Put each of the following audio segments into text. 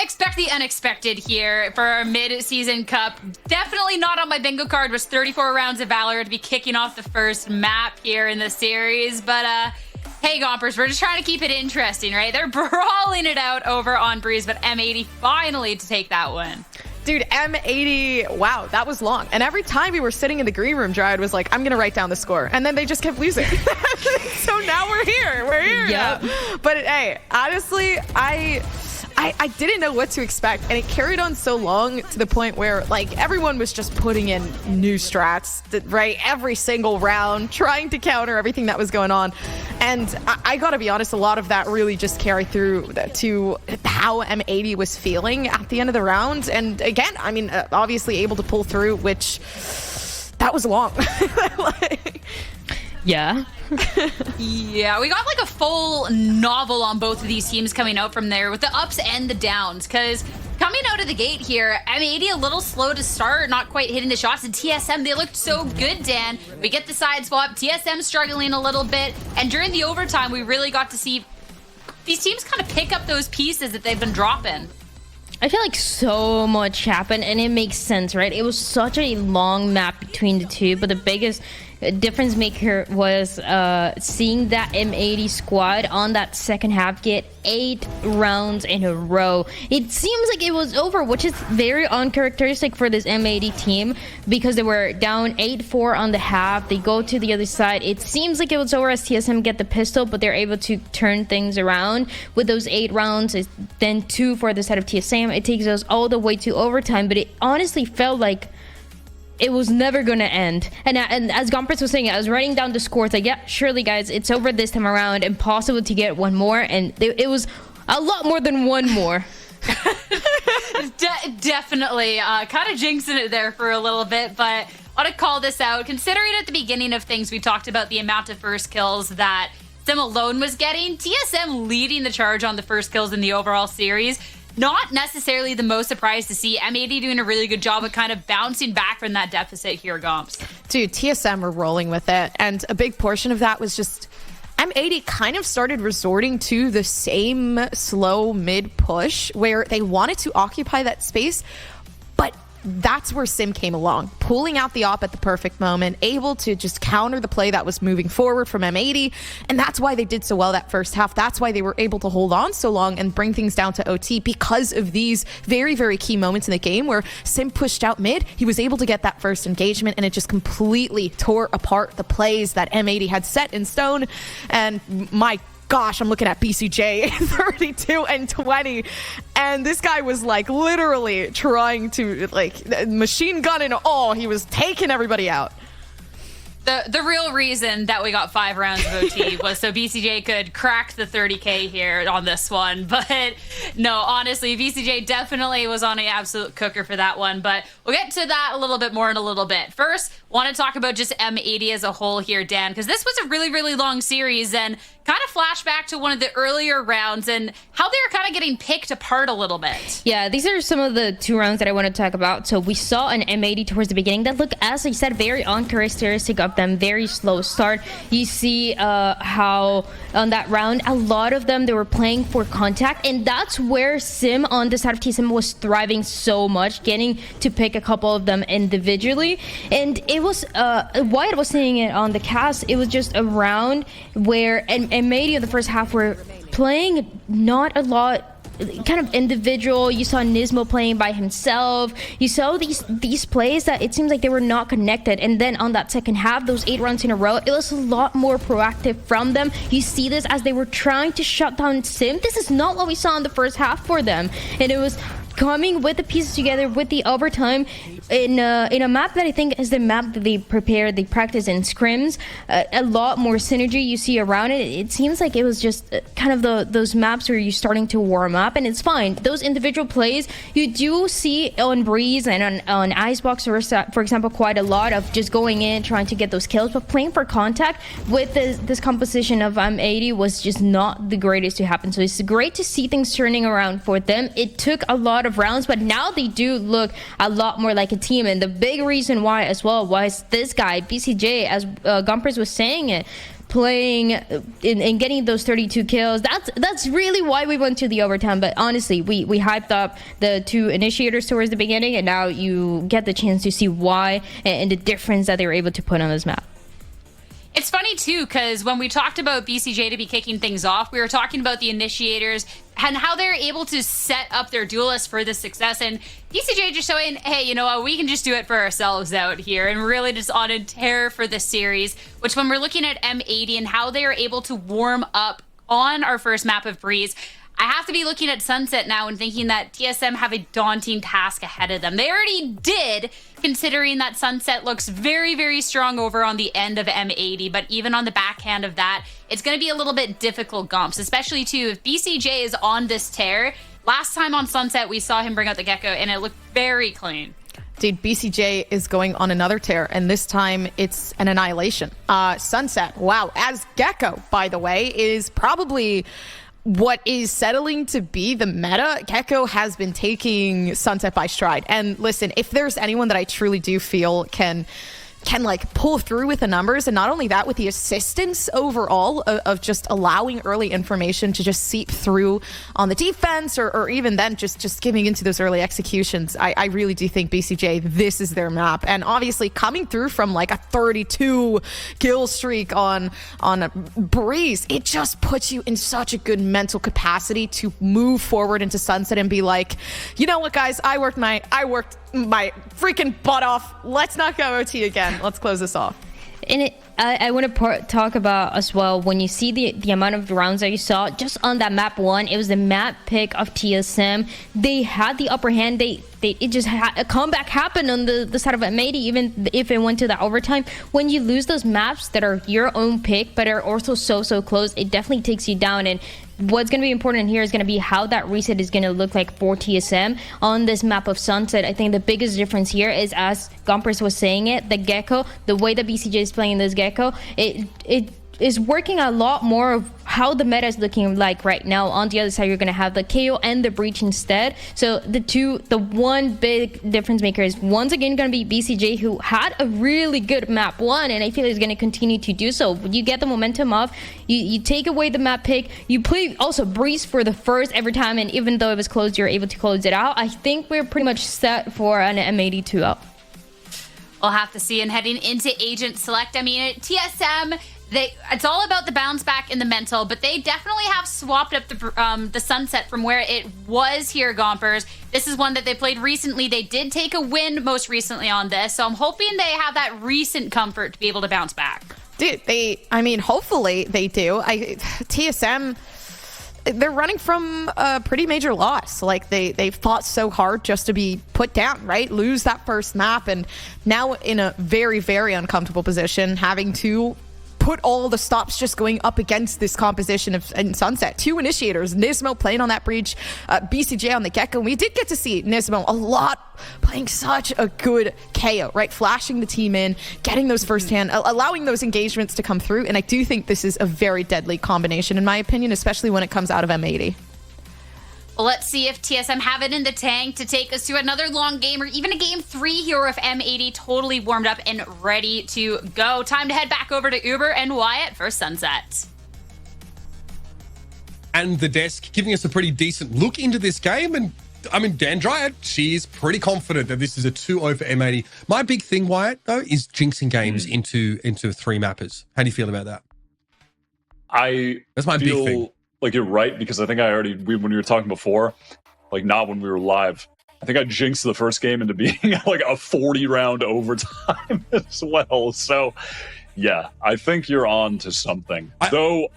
expect the unexpected here for our mid-season cup. Definitely not on my bingo card was 34 rounds of Valor to be kicking off the first map here in the series. But hey, Gompers, we're just trying to keep it interesting, right? They're brawling it out over on Breeze, but M80 finally to take that one. Dude, M80, wow, that was long. And every time we were sitting in the green room, Dryad was like, I'm going to write down the score. And then they just kept losing. So now we're here. We're here. Yep. But hey, honestly, I didn't know what to expect, and it carried on so long to the point where like everyone was just putting in new strats, right? Every single round, trying to counter everything that was going on. And I gotta be honest, a lot of that really just carried through to how M80 was feeling at the end of the round. And again, I mean, obviously able to pull through, which that was long. Yeah. Yeah, we got like a full novel on both of these teams coming out from there with the ups and the downs, because coming out of the gate here, M80 a little slow to start, not quite hitting the shots, and TSM, they looked so good, Dan. We get the side swap, TSM struggling a little bit, and during the overtime, we really got to see these teams kind of pick up those pieces that they've been dropping. I feel like so much happened, and it makes sense, right? It was such a long map between the two, but the biggest difference maker was seeing that M80 squad on that second half get 8 rounds in a row. It seems like it was over, which is very uncharacteristic for this M80 team, because they were down 8-4 on the half. They go to the other side. It seems like it was over as TSM get the pistol, but they're able to turn things around with those 8 rounds. Then 2 for the side of TSM. It takes us all the way to overtime, but it honestly felt like it was never gonna end. And as Gompers was saying, I was writing down the scores like, yeah, surely guys, it's over this time around. Impossible to get one more, and it was a lot more than one more. Definitely kind of jinxing it there for a little bit, but I want to call this out. Considering at the beginning of things, we talked about the amount of first kills that Sim alone was getting. TSM leading the charge on the first kills in the overall series. Not necessarily the most surprised to see M80 doing a really good job of kind of bouncing back from that deficit here, Gomps. Dude, TSM were rolling with it, and a big portion of that was just M80 kind of started resorting to the same slow mid push where they wanted to occupy that space, but that's where Sim came along, pulling out the op at the perfect moment, able to just counter the play that was moving forward from M80, and that's why they did so well that first half. That's why they were able to hold on so long and bring things down to OT, because of these very, very key moments in the game where Sim pushed out mid, he was able to get that first engagement, and it just completely tore apart the plays that M80 had set in stone. And my gosh, I'm looking at BCJ 32 and 20, and this guy was like literally trying to like machine gun and all. He was taking everybody out. The real reason that we got 5 rounds of OT was so BCJ could crack the 30K here on this one. But no, honestly, BCJ definitely was on an absolute cooker for that one. But we'll get to that a little bit more in a little bit. First, want to talk about just M80 as a whole here, Dan, because this was a really, really long series, and kind of flashback to one of the earlier rounds and how they were kind of getting picked apart a little bit. Yeah, these are some of the 2 rounds that I want to talk about. So we saw an M80 towards the beginning that looked, as I said, very uncharacteristic of them, very slow start. You see how on that round, a lot of them, they were playing for contact, and that's where Sim on the side of TSM was thriving so much, getting to pick a couple of them individually. And it was, Wyatt was saying it on the cast, it was just a round where M80 in the first half were playing not a lot, kind of individual. You saw Nismo playing by himself. You saw these plays that it seems like they were not connected. And then on that second half, those 8 rounds in a row, it was a lot more proactive from them. You see this as they were trying to shut down Sim. This is not what we saw in the first half for them. And it was coming with the pieces together with the overtime in a map that I think is the map that they prepare, they practice in scrims. A lot more synergy you see around it. It seems like it was just kind of those maps where you're starting to warm up, and it's fine. Those individual plays you do see on Breeze and on Icebox, for example, quite a lot of just going in, trying to get those kills, but playing for contact with this composition of M80 was just not the greatest to happen. So it's great to see things turning around for them. It took a lot of rounds, but now they do look a lot more like a team, and the big reason why as well was this guy BCJ, as Gompers was saying it, playing and getting those 32 kills. That's really why we went to the overtime. But honestly, we hyped up the 2 initiators towards the beginning, and now you get the chance to see why and the difference that they were able to put on this map. It's funny, too, because when we talked about BCJ to be kicking things off, we were talking about the initiators and how they're able to set up their duelists for this success. And BCJ just showing, hey, you know what, we can just do it for ourselves out here and really just on a tear for the series, which when we're looking at M80 and how they are able to warm up on our first map of Breeze, I have to be looking at Sunset now and thinking that TSM have a daunting task ahead of them. They already did, considering that Sunset looks very, very strong over on the end of M80, but even on the backhand of that, it's going to be a little bit difficult, Gumps, especially too if BCJ is on this tear. Last time on Sunset, we saw him bring out the Gecko, and it looked very clean. Dude, BCJ is going on another tear, and this time it's an annihilation. Sunset, wow, as Gecko, by the way, is probably what is settling to be the meta. Gecko has been taking Sunset by stride. And listen, if there's anyone that I truly do feel can like pull through with the numbers, and not only that, with the assistance overall of just allowing early information to just seep through on the defense, or even then just giving into those early executions, I really do think BCJ, this is their map. And obviously coming through from like a 32 kill streak on a Breeze, it just puts you in such a good mental capacity to move forward into Sunset and be like, you know what, guys, I worked my freaking butt off. Let's not go OT again. Let's close this off. And I want to talk about as well, when you see the amount of rounds that you saw just on that map 1, it was the map pick of TSM. They had the upper hand. It just had a comeback happen on the side of M80, even if it went to the overtime. When you lose those maps that are your own pick but are also so close, it definitely takes you down. And what's going to be important here is going to be how that reset is going to look like for TSM on this map of Sunset. I think the biggest difference here is, as Gompers was saying it, the Gecko, the way that BCJ is playing this Gecko, it is working a lot more of how the meta is looking like right now. On the other side, you're going to have the KO and the Breach instead. So the one big difference maker is once again going to be BCJ, who had a really good map 1, and I feel he's going to continue to do so. You get the momentum off, you take away the map pick, you play also Breeze for the first every time, and even though it was closed, you're able to close it out. I think we're pretty much set for an M80 2-0. We'll have to see. And heading into Agent Select, I mean, at TSM, it's all about the bounce back in the mental, but they definitely have swapped up the Sunset from where it was here, Gompers. This is one that they played recently. They did take a win most recently on this, so I'm hoping they have that recent comfort to be able to bounce back. Dude, hopefully they do. TSM, they're running from a pretty major loss. Like they fought so hard just to be put down, right? Lose that first map, and now in a very, very uncomfortable position, having to put all the stops just going up against this composition in Sunset. 2 initiators, Nismo playing on that Breach, BCJ on the Gecko. We did get to see Nismo a lot playing such a good KO, right? Flashing the team in, getting those first-hand, allowing those engagements to come through. And I do think this is a very deadly combination, in my opinion, especially when it comes out of M80. Well, let's see if TSM have it in the tank to take us to another long game, or even a game 3 here if M80 totally warmed up and ready to go. Time to head back over to Uber and Wyatt for Sunset. And the desk giving us a pretty decent look into this game. And I mean, Dan Dryad, she's pretty confident that this is a 2-0 for M80. My big thing, Wyatt, though, is jinxing games into 3 mappers. How do you feel about that? That's my big thing. Like, you're right, because I think when we were talking before, like not when we were live, I think I jinxed the first game into being like a 40-round overtime as well. So, yeah, I think you're on to something. Though,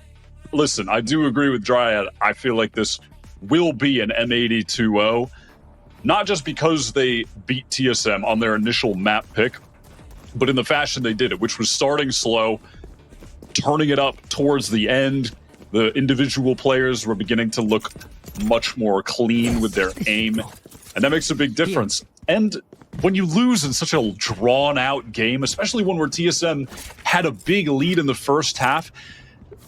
listen, I do agree with Dryad. I feel like this will be an M80 2-0, not just because they beat TSM on their initial map pick, but in the fashion they did it, which was starting slow, turning it up towards the end. The individual players were beginning to look much more clean with their aim, and that makes a big difference. And when you lose in such a drawn-out game, especially one where TSM had a big lead in the first half,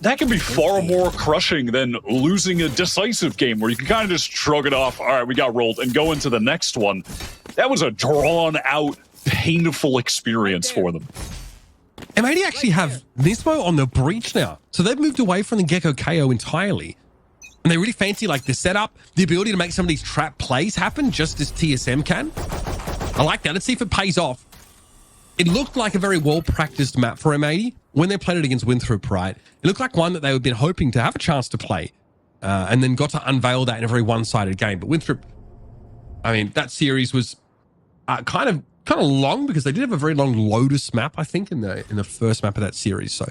that can be far more crushing than losing a decisive game where you can kind of just shrug it off, all right, we got rolled, and go into the next one. That was a drawn-out, painful experience for them. M80 actually have Nismo on the breach now. So they've moved away from the Gecko KO entirely. And they really fancy like the setup, the ability to make some of these trap plays happen just as TSM can. I like that. Let's see if it pays off. It looked like a very well-practiced map for M80 when they played it against Winthrop, right? It looked like one that they had been hoping to have a chance to play and then got to unveil that in a very one-sided game. But Winthrop, I mean, that series was kind of long because they did have a very long Lotus map, I think, in the first map of that series. So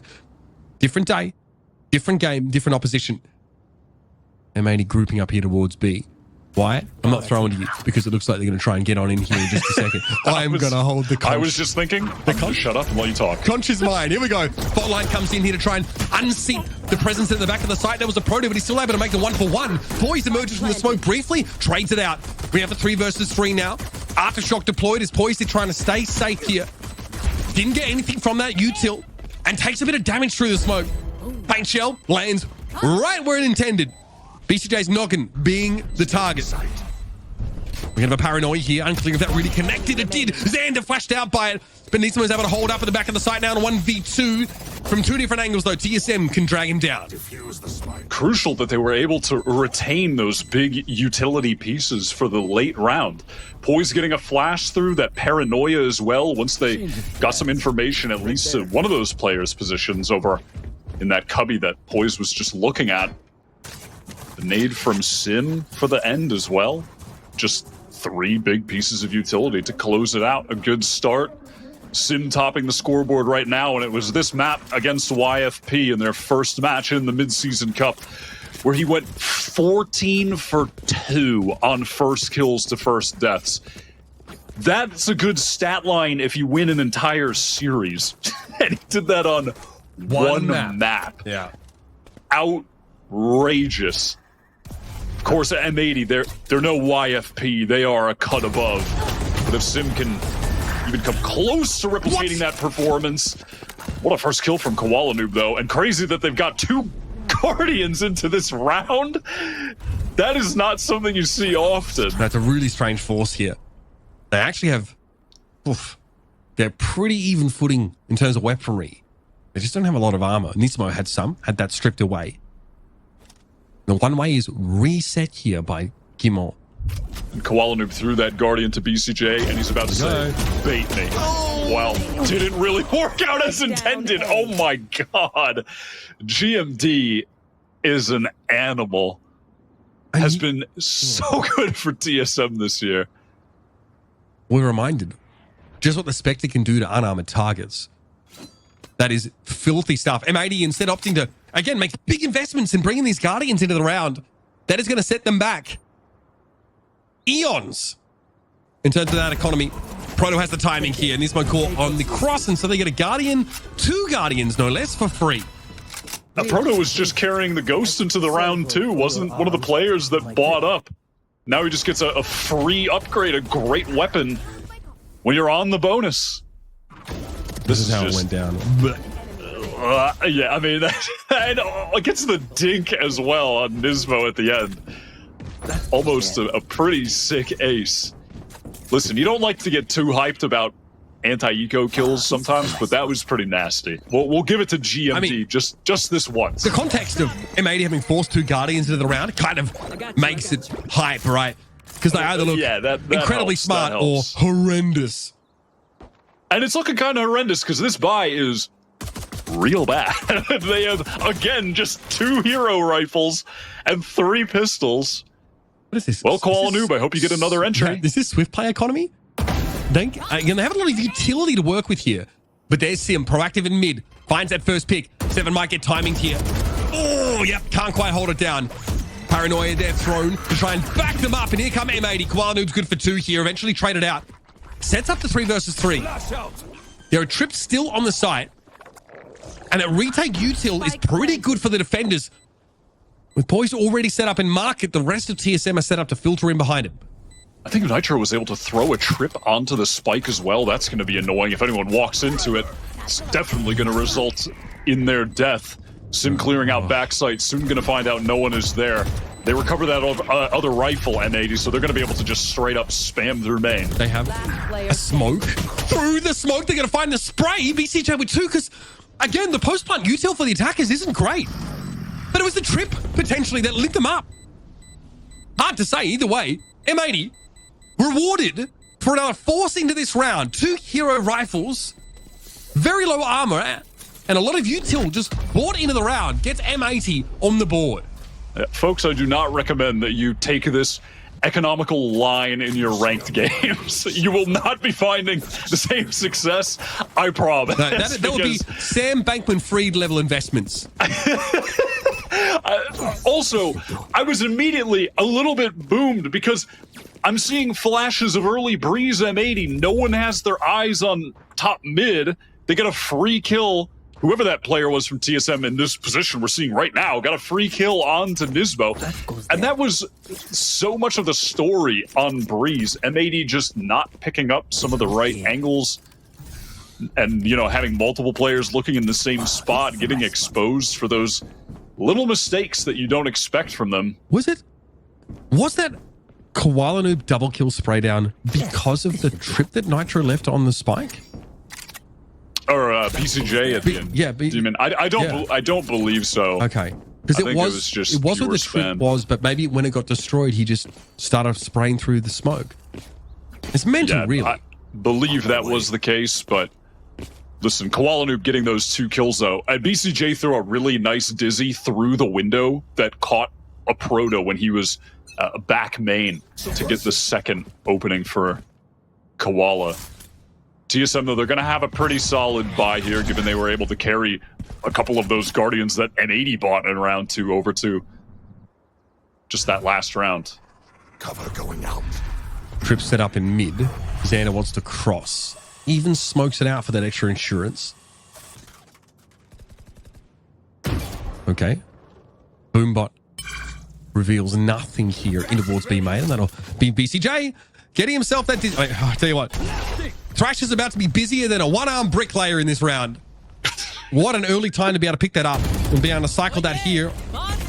different day, different game, different opposition. M80 grouping up here towards B. Wyatt, I'm not throwing to you because it looks like they're going to try and get on in here in just a second. I'm going to hold the conch. I was just thinking, shut up and let you talk. Conch is mine. Here we go. Botline comes in here to try and unseat the presence at the back of the site. There was a Proto, but he's still able to make the 1-for-1. Poise emerges from the smoke briefly, trades it out. We have a 3 versus 3 now. Aftershock deployed is Poise trying to stay safe here. Didn't get anything from that util and takes a bit of damage through the smoke. Paint shell lands right where it intended. BCJ's noggin being the target. We have a paranoia here. Unclear if that really connected. It did. Xander flashed out by it. But Nismo is able to hold up at the back of the site now in 1v2. From 2 different angles, though, TSM can drag him down. Crucial that they were able to retain those big utility pieces for the late round. Poise getting a flash through, that paranoia as well. Once they got some information, at least to one of those players' positions over in that cubby that Poise was just looking at. The nade from Sim for the end as well. Just 3 big pieces of utility to close it out. A good start. Sim topping the scoreboard right now, and it was this map against YFP in their first match in the Mid-Season Cup, where he went 14 for 2 on first kills to first deaths. That's a good stat line if you win an entire series. And he did that on one map. Yeah. Outrageous. Of course, at M80, they're no YFP. They are a cut above. But if Sim can even come close to replicating that performance, what a first kill from Koala Noob, though. And crazy that they've got 2 Guardians into this round. That is not something you see often. That's a really strange force here. They actually have... they're pretty even footing in terms of weaponry. They just don't have a lot of armor. Nismo had that stripped away. The one way is reset here by Gimon. And Koala Noob threw that Guardian to BCJ, and he's about to say, bait me. Well, didn't really work out as intended. Oh my god. GMD is an animal. Has been so good for TSM this year. We're reminded just what the Spectre can do to unarmored targets. That is filthy stuff. M80 instead opting to, again, make big investments in bringing these Guardians into the round. That is going to set them back eons in terms of that economy. Proto has the timing here, and Nismo caught on the cross, and so they get a Guardian, 2 Guardians, no less, for free. Now, Proto was just carrying the Ghost into the round, too. Wasn't one of the players that bought up. Now he just gets a free upgrade, a great weapon when you're on the bonus. This is how it went down. Yeah, I mean, it gets the dink as well on Nismo at the end. Almost a pretty sick ace. Listen, you don't like to get too hyped about anti-eco kills sometimes, but that was pretty nasty. We'll give it to GMD. I mean, just this once. The context of M80 having forced 2 Guardians into the round kind of makes it hype, right? Because they either look that incredibly helps, smart or horrendous. And it's looking kind of horrendous because this buy is real bad. They have, again, just 2 hero rifles and 3 pistols. What is this? Well, Koala Noob, I hope you get another entry. Is this Swift play economy? They have a lot of utility to work with here. But there's Sim, proactive in mid. Finds that first pick. 7 might get timing here. Oh, yep, can't quite hold it down. Paranoia there thrown to try and back them up. And here come M80. Koala Noob's good for 2 here. Eventually traded out. Sets up to 3 versus 3. There are trips still on the site. And that retake util is pretty good for the defenders. With Poise already set up in market, the rest of TSM are set up to filter in behind him. I think Nitro was able to throw a trip onto the spike as well. That's going to be annoying. If anyone walks into it, it's definitely going to result in their death. Sim clearing out backside, soon going to find out no one is there. They recover that other rifle, M80, so they're going to be able to just straight up spam through main. They have a smoke. Through the smoke, they're going to find the spray. BCJ with 2, because, again, the post-plant util for the attackers isn't great. But it was the trip, potentially, that lit them up. Hard to say, either way. M80 rewarded for another force into this round. 2 hero rifles, very low armor, and a lot of util just bought into the round. Gets M80 on the board. Folks, I do not recommend that you take this economical line in your ranked games. You will not be finding the same success, I promise. No, that would be Sam Bankman-Fried level investments. Also, I was immediately a little bit boomed because I'm seeing flashes of early Breeze M80. No one has their eyes on top mid. They get a free kill. Whoever that player was from TSM in this position we're seeing right now got a free kill onto Nismo. And that was so much of the story on Breeze. M80 just not picking up some of the right angles and, you know, having multiple players looking in the same spot, getting exposed for those little mistakes that you don't expect from them. Was that Koala Noob double kill spray down because of the trip that Nitro left on the spike? Or BCJ at the end. Yeah, I don't believe so. Okay, because it was what the trip was, but maybe when it got destroyed, he just started spraying through the smoke. It's mental, really. I believe that was the case, but listen, Koala Noob getting those 2 kills though. BCJ threw a really nice dizzy through the window that caught a Proto when he was back main to get the second opening for Koala. TSM, though, they're going to have a pretty solid buy here, given they were able to carry a couple of those Guardians that M80 bought in round 2 over to just that last round. Cover going out. Trip set up in mid. Xander wants to cross. Even smokes it out for that extra insurance. Okay. Boombot reveals nothing here in towards B main, and that'll be BCJ getting himself that... I'll tell you what. Thrash is about to be busier than a one-armed bricklayer in this round. What an early time to be able to pick that up and be able to cycle that here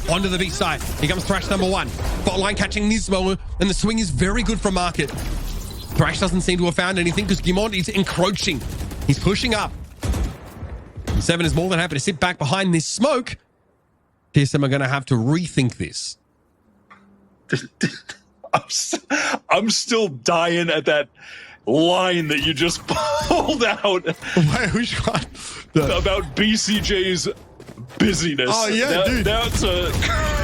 onto the B side. Here comes Thrash number 1. Bot line catching Nismo, and the swing is very good from Market. Thrash doesn't seem to have found anything because Guimond is encroaching. He's pushing up. 7 is more than happy to sit back behind this smoke. TSM are going to have to rethink this. I'm still dying at that line that you just pulled out. Wait, which one? About BCJ's busyness. Oh yeah, dude. That's a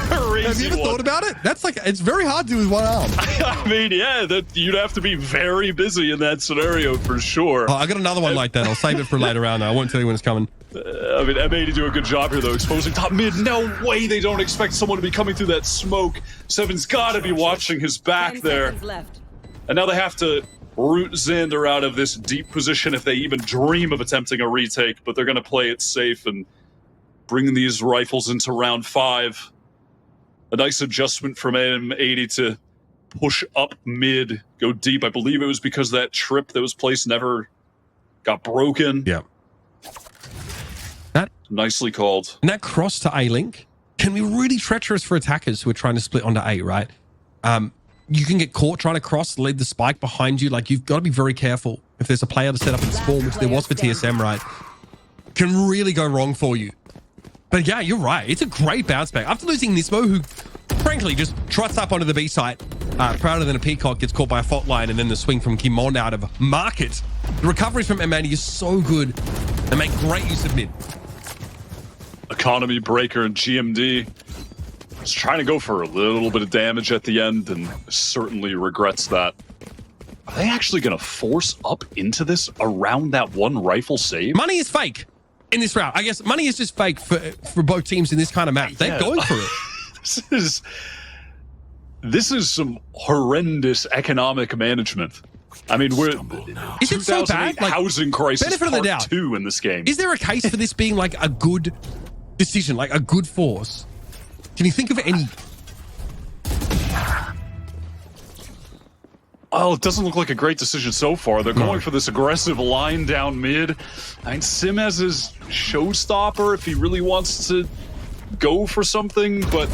crazy Have you ever one. thought about it? That's like, it's very hard to do with one arm. I mean, yeah, that you'd have to be very busy in that scenario for sure. Oh, I got another one like that. I'll save it for later round. I won't tell you when it's coming. I mean, M80 do a good job here, though, exposing top mid. No way they don't expect someone to be coming through that smoke. Seven's got to be watching his back there. And now they have to root Xander out of this deep position if they even dream of attempting a retake, but they're going to play it safe and bring these rifles into round 5. A nice adjustment from M80 to push up mid, go deep. I believe it was because that trip that was placed never got broken. Yeah. Nicely called. And that cross to A-Link can be really treacherous for attackers who are trying to split onto A, right? You can get caught trying to cross, lead the spike behind you. Like, you've got to be very careful. If there's a player to set up in spawn, which there was for TSM, right? Can really go wrong for you. But yeah, you're right. It's a great bounce back. After losing Nismo, who frankly just trots up onto the B site, prouder than a peacock, gets caught by a fault line, and then the swing from Guimond out of Market. The recovery from M80 is so good and make great use of mid. Economy breaker and GMD is trying to go for a little bit of damage at the end and certainly regrets that. Are they actually going to force up into this around that one rifle save? Money is fake in this round. I guess money is just fake for both teams in this kind of map. They're going for it. This is some horrendous economic management. I mean, we're is it so bad? Like, housing crisis benefit of the doubt. 2 in this game. Is there a case for this being like a good decision, like a good force? Can you think of any? Oh, it doesn't look like a great decision so far. They're going for this aggressive line down mid. I mean, Sim has his showstopper if he really wants to go for something, but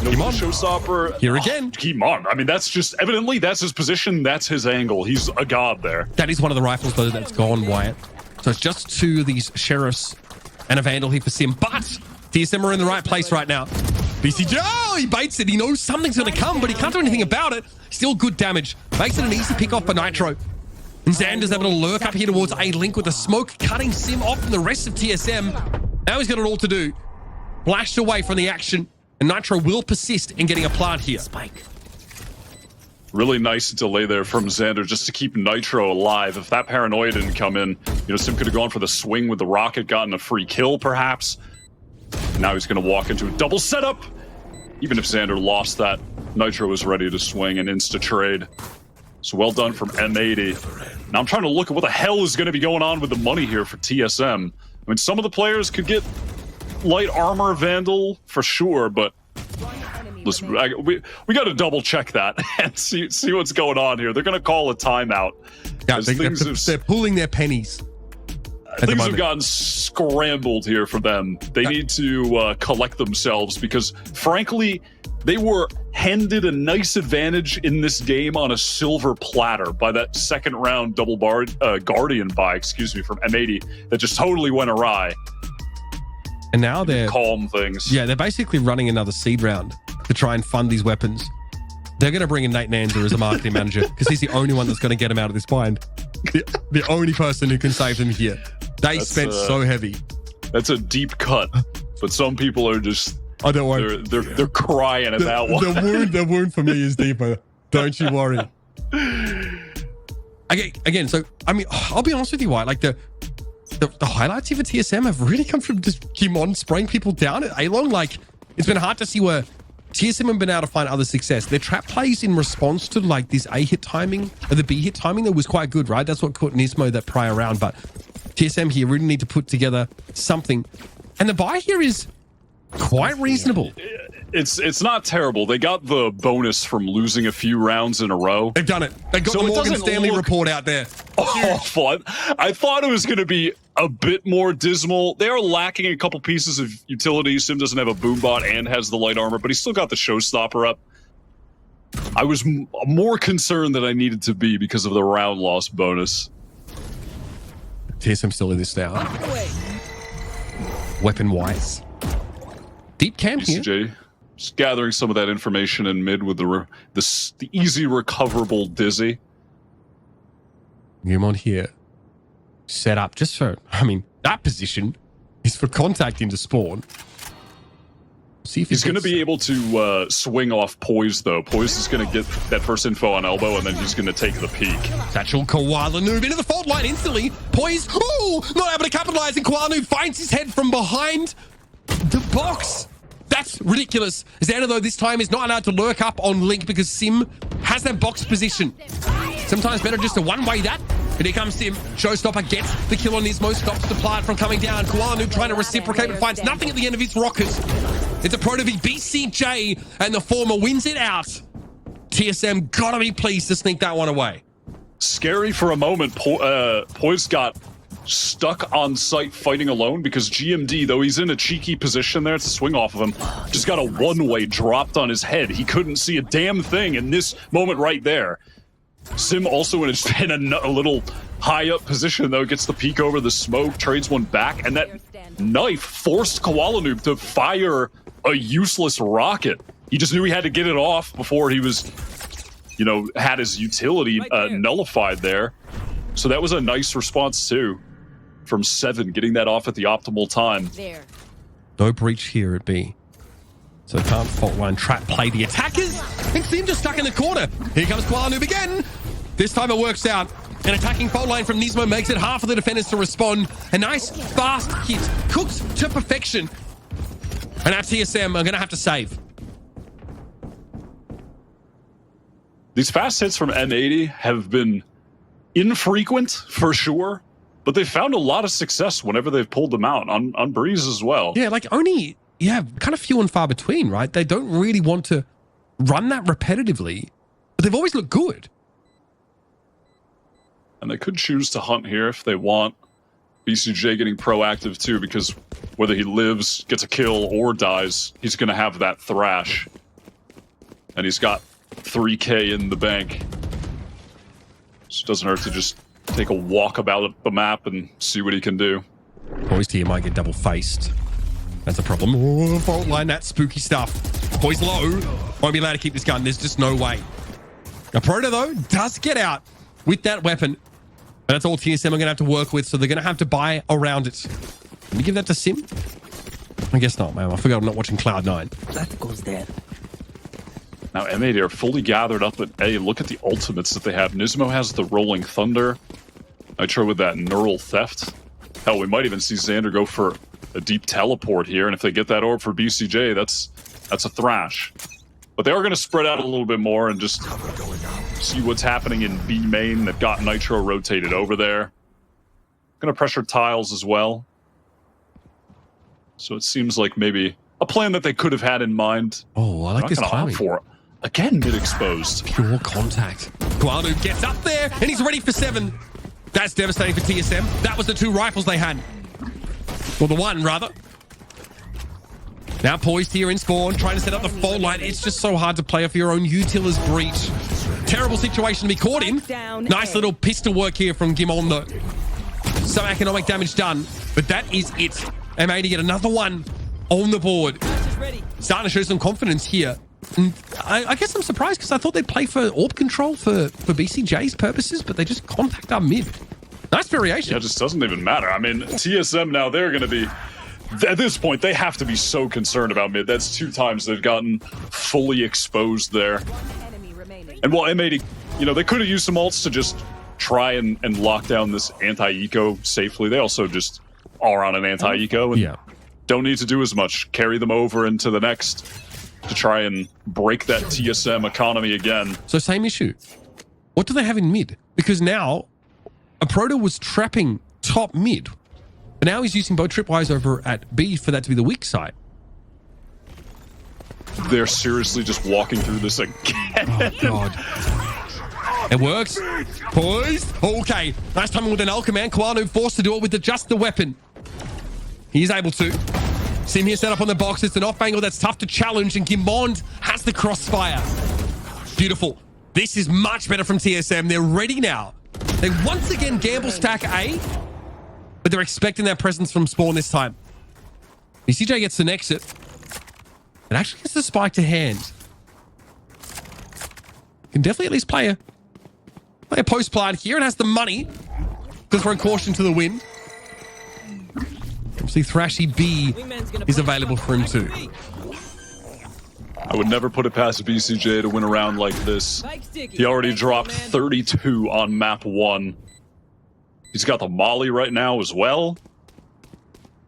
showstopper here again. Keep on. I mean, that's just evidently that's his position. That's his angle. He's a god there. That is one of the rifles though that's gone, Wyatt. So it's just two of these sheriffs and a vandal here for Sim. But TSM are in the right place right now. BCJ, oh, he baits it. He knows something's going to come, but he can't do anything about it. Still good damage. Makes it an easy pick off for Nitro. And Xander's able to lurk up here towards A-Link with the smoke, cutting Sim off from the rest of TSM. Now he's got it all to do. Flashed away from the action. And Nitro will persist in getting a plant here. Spike. Really nice delay there from Xander just to keep Nitro alive. If that paranoia didn't come in, Sim could have gone for the swing with the rocket, gotten a free kill perhaps. Now he's going to walk into a double setup. Even if Xander lost that, Nitro was ready to swing and insta-trade. So well done from M80. Now I'm trying to look at what the hell is going to be going on with the money here for TSM. I mean, some of the players could get light armor Vandal for sure, but listen, we got to double check that and see what's going on here. They're going to call a timeout. Yeah, they're pulling their pennies. Things have gotten scrambled here for them. They need to collect themselves because, frankly, they were handed a nice advantage in this game on a silver platter by that second round double Guardian buy, from M80 that just totally went awry. And now they're calm things. Yeah, they're basically running another seed round to try and fund these weapons. They're going to bring in Nate Nanzer as a marketing manager because he's the only one that's going to get them out of this bind. The only person who can save them here. They spent so heavy. That's a deep cut, but some people are just. Oh, don't worry. They're crying at that one. The wound for me is deeper. Don't you worry. Again, so I mean, I'll be honest with you, White. Like the highlights here for TSM have really come from just Kimon spraying people down at A-Long. Like, it's been hard to see where TSM have been able to find other success. Their trap plays in response to like this A hit timing or the B hit timing that was quite good, right? That's what caught Nismo that prior round. But TSM here really need to put together something. And the buy here is quite reasonable. It's not terrible. They got the bonus from losing a few rounds in a row. They've done it. They got the Morgan Stanley report out there. Awful. I thought it was going to be a bit more dismal. They are lacking a couple pieces of utility. Sim doesn't have a boombot and has the light armor, but he's still got the showstopper up. I was more concerned than I needed to be because of the round loss bonus. TSM still in this now. Weapon-wise. Deep camp here. BCJ just gathering some of that information in mid with the easy recoverable Dizzy. Newmont here. Set up just for, that position is for contact into spawn. See if he's going to be able to swing off Poise, though. Poise is going to get that first info on elbow, and then he's going to take the peek. Satchel Koala Noob into the fault line instantly. Poise, not able to capitalize, and Koala Noob finds his head from behind the box. That's ridiculous. Xander, though, this time is not allowed to lurk up on Link because Sim has that box position. Sometimes better just to one-way that. But here comes Sim. Showstopper gets the kill on Nismo, stops the plant from coming down. Koala Noob trying to reciprocate, but finds nothing at the end of his rockets. It's a Pro to V BCJ, and the former wins it out. TSM gotta be pleased to sneak that one away. Scary for a moment. Poise got stuck on site fighting alone because GMD, though he's in a cheeky position there to swing off of him, just got a one-way dropped on his head. He couldn't see a damn thing in this moment right there. Sim also in a little high-up position, though, gets the peek over the smoke, trades one back, and that knife forced Koala Noob to fire a useless rocket. He just knew he had to get it off before he was, had his utility nullified there. So that was a nice response, too, from Seven, getting that off at the optimal time. No breach here at B. So can't fault line trap play the attackers. And Sim just stuck in the corner. Here comes Koala Noob again. This time it works out. An attacking fault line from Nismo makes it half of the defenders to respond. A nice fast hit, cooked to perfection. And now TSM are going to have to save. These fast hits from M80 have been infrequent for sure, but they've found a lot of success whenever they've pulled them out on Breeze as well. Yeah, kind of few and far between, right? They don't really want to run that repetitively, but they've always looked good. And they could choose to hunt here if they want. BCJ getting proactive too, because whether he lives, gets a kill, or dies, he's going to have that thrash. And he's got 3K in the bank. So it doesn't hurt to just take a walk about the map and see what he can do. Poised here might get double-faced. That's a problem. Oh, fault line, that spooky stuff. Poised low. Won't be allowed to keep this gun. There's just no way. Now, Proto, though, does get out with that weapon. And that's all TSM are going to have to work with, so they're going to have to buy around it. Let me give that to Sim. I guess not, man. I forgot I'm not watching Cloud9. That goes there. Now, M80 are fully gathered up at A. Look at the ultimates that they have. Nismo has the Rolling Thunder. Nitro with that Neural Theft. Hell, we might even see Xander go for a deep teleport here, and if they get that orb for BCJ, that's a thrash. But they are going to spread out a little bit more and just see what's happening in B main. They've got Nitro rotated over there. Going to pressure tiles as well. So it seems like maybe a plan that they could have had in mind. Oh, I like this timing. For again, mid-exposed. Pure contact. Guadu gets up there, and he's ready for 7. That's devastating for TSM. That was the 2 rifles they had. Well, the 1, rather. Now poised here in spawn, trying to set up the fault line. It's just so hard to play off your own Utila's breach. Terrible situation to be caught in. Nice little pistol work here from Gimon, though. Some economic damage done, but that is it. M80 get another one on the board. Starting to show some confidence here. And I guess I'm surprised because I thought they'd play for orb control for BCJ's purposes, but they just contact our mid. Nice variation. Yeah, it just doesn't even matter. I mean, TSM now, they're going to be... At this point, they have to be so concerned about mid. That's 2 times they've gotten fully exposed there. And while M80, you know, they could have used some ults to just try and lock down this anti-eco safely. They also just are on an anti-eco and don't need to do as much. Carry them over into the next to try and break that TSM economy again. So same issue. What do they have in mid? Because now a Proto was trapping top mid. But now he's using both tripwires over at B for that to be the weak side. They're seriously just walking through this again. Oh, God. It works. Poised. Okay. Nice timing with an L command. Kwanu forced to do it with just the weapon. He's able to. Sim here set up on the box. It's an off angle that's tough to challenge, and Gimbond has the crossfire. Beautiful. This is much better from TSM. They're ready now. They once again gamble stack A, but they're expecting that presence from spawn this time. BCJ gets an exit. It actually gets the spike to hand. Can definitely at least play a post plant here. It has the money. Goes for a caution to the win. Obviously, Thrashy B is available for him too. I would never put it past BCJ to win a round like this. He already dropped 32 on map 1. He's got the Molly right now as well.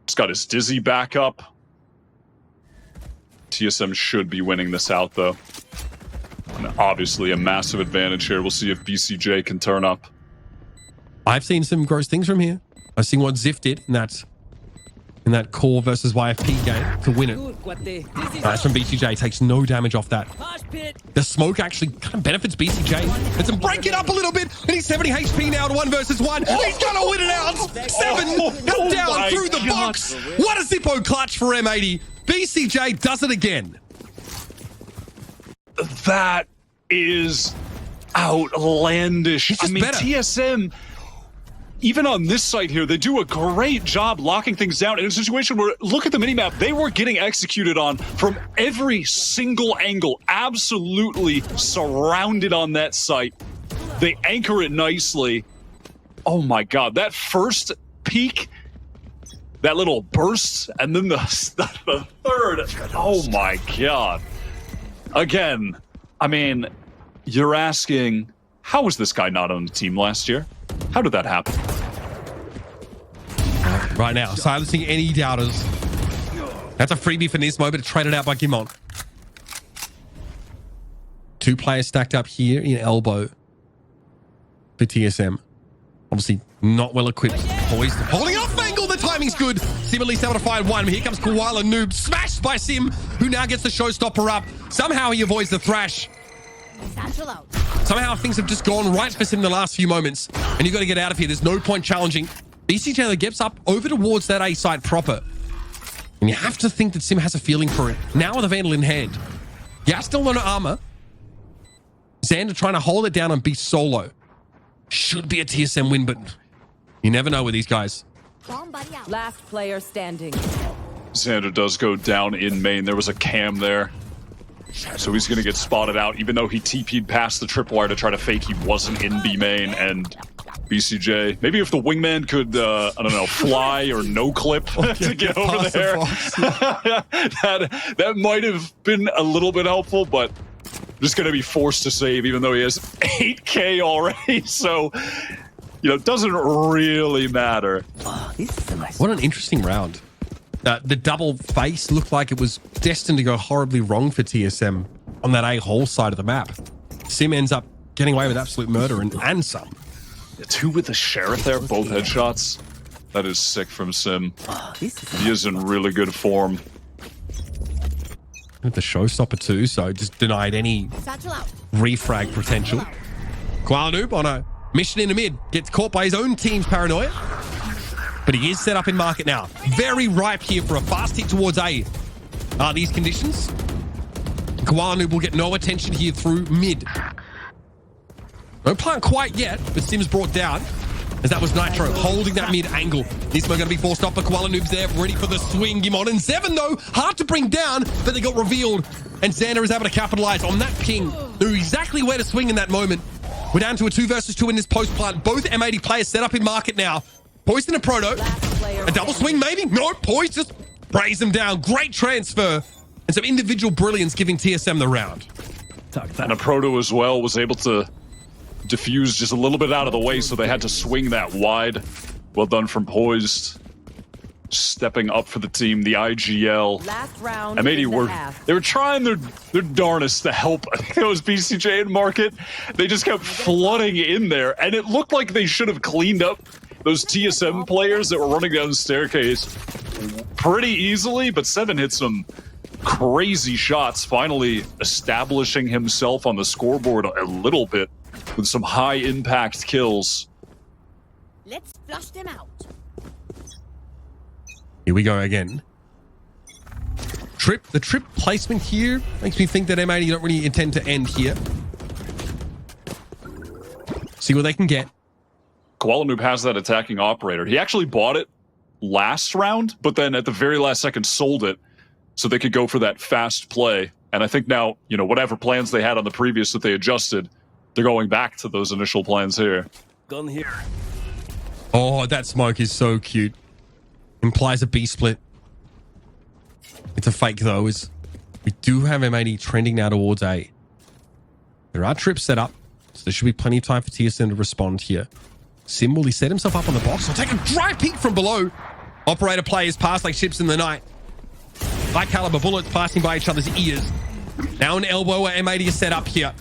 He's got his Dizzy back up. TSM should be winning this out, though. And obviously a massive advantage here. We'll see if BCJ can turn up. I've seen some gross things from here. I've seen what Ziff did in that core versus YFP game to win it. Nice from BCJ. Takes no damage off that. The smoke actually kind of benefits BCJ. Let's him break it up a little bit. And he's 70 HP now to 1 versus 1. He's going to win it out. 7 down through the box. What a Zippo clutch for M80. BCJ does it again. That is outlandish. I mean, better. TSM, even on this site here, they do a great job locking things down in a situation where, look at the minimap, they were getting executed on from every single angle, absolutely surrounded on that site. They anchor it nicely. Oh my God, that first peak, that little burst, and then the third. Oh my God. Again, I mean, you're asking, how was this guy not on the team last year? How did that happen? Right now, silencing any doubters. That's a freebie for Nismo, but traded out by Gimon. 2 players stacked up here in elbow for TSM. Obviously, not well equipped. Poised, holding off angle. The timing's good. Sim at least able to find 1. Here comes Koala Noob, smashed by Sim, who now gets the showstopper up. Somehow he avoids the thrash. Somehow things have just gone right for Sim the last few moments, and you've got to get out of here. There's no point challenging. BC gets up over towards that A site proper. And you have to think that Sim has a feeling for it. Now with a Vandal in hand. Yeah, still on armor. Xander trying to hold it down and be solo. Should be a TSM win, but you never know with these guys. Last player standing. Xander does go down in main. There was a cam there. So he's going to get spotted out, even though he TP'd past the tripwire to try to fake he wasn't in B main. And BCJ, maybe if the wingman could, I don't know, fly or no clip to get over there. that might have been a little bit helpful, but just going to be forced to save, even though he has 8K already. So, you know, it doesn't really matter. What an interesting round. The double face looked like it was destined to go horribly wrong for TSM on that A-hole side of the map. Sim ends up getting away with absolute murder and some. Two with the Sheriff there, both headshots. That is sick from Sim. He is in really good form. With the showstopper too, so just denied any refrag potential. Kuala Noob on a mission in the mid. Gets caught by his own team's paranoia. But he is set up in market now. Very ripe here for a fast hit towards A. These conditions. Kuala Noob will get no attention here through mid. No plant quite yet, but Sim's brought down. As that was Nitro holding that mid angle. Nismo going to be forced off, but Kuala Noob's there, ready for the swing. Gimon and Seven, though, hard to bring down, but they got revealed. And Xander is able to capitalize on that ping. Knew exactly where to swing in that moment. We're down to a 2 versus 2 in this post plant. Both M80 players set up in market now. Poised and a Proto. A double swing, maybe? No, Poised just sprays them down. Great transfer. And some individual brilliance giving TSM the round. And a Proto as well was able to diffuse just a little bit out of the way, so they had to swing that wide. Well done from Poised. Stepping up for the team, the IGL. Last round. M80 they were trying their darnest to help. I think it was BCJ in market. They just kept flooding in there, and it looked like they should have cleaned up those TSM players that were running down the staircase pretty easily, but Seven hit some crazy shots, finally establishing himself on the scoreboard a little bit with some high impact kills. Let's flush them out. Here we go again. The trip placement here makes me think that M80 don't really intend to end here. See what they can get. Kuala Noob has that attacking operator. He actually bought it last round, but then at the very last second sold it so they could go for that fast play. And I think now, you know, whatever plans they had on the previous that they adjusted, they're going back to those initial plans here. Gun here. Oh, that smoke is so cute. Implies a B split. It's a fake though. We do have M80 trending now towards A. There are trips set up, so there should be plenty of time for TSM to respond here. Sim, will he set himself up on the box? He'll take a dry peek from below. Operator players pass like ships in the night. High caliber bullets passing by each other's ears. Now an elbow where M80 is set up here.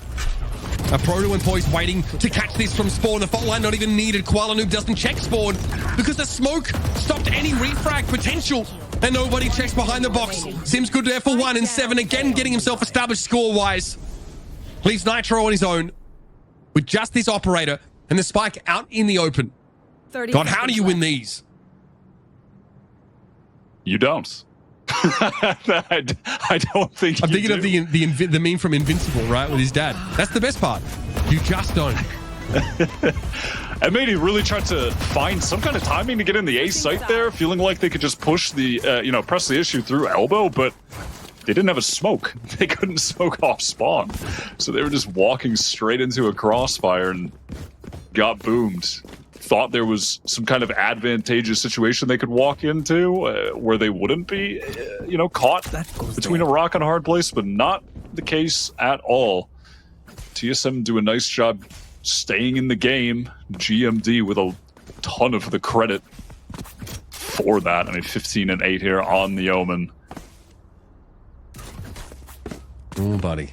A Proto and Poised waiting to catch this from spawn. The fault line not even needed. Kuala Noob doesn't check spawn because the smoke stopped any refrag potential. And nobody checks behind the box. Sim's good there for 1 and 7 again getting himself established score-wise. Leaves Nitro on his own with just this operator and the spike out in the open. God, how do you win these? You don't. I don't think I'm thinking do. of the meme from Invincible, right, with his dad. That's the best part. You just don't. M80 really tried to find some kind of timing to get in the A site there, feeling like they could just push the, press the issue through elbow, but they didn't have a smoke. They couldn't smoke off spawn. So they were just walking straight into a crossfire and got boomed. Thought there was some kind of advantageous situation they could walk into where they wouldn't be, caught between a rock and a hard place, but not the case at all. TSM do a nice job staying in the game. GMD with a ton of the credit for that. I mean, 15 and 8 here on the Omen. Oh, buddy.